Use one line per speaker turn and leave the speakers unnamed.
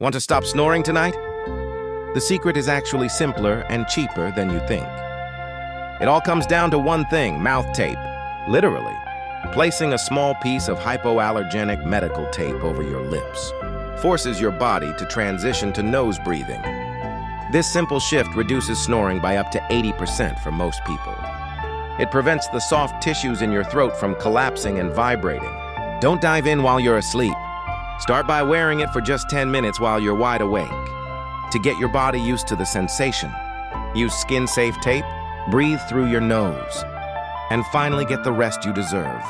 Want to stop snoring tonight? The secret is actually simpler and cheaper than you think. It all comes down to one thing: mouth tape. Literally, placing a small piece of hypoallergenic medical tape over your lips forces your body to transition to nose breathing. This simple shift reduces snoring by up to 80% for most people. It prevents the soft tissues in your throat from collapsing and vibrating. Don't dive in while you're asleep. Start by wearing it for just 10 minutes while you're wide awake. To get your body used to the sensation, use skin-safe tape, breathe through your nose, and finally get the rest you deserve.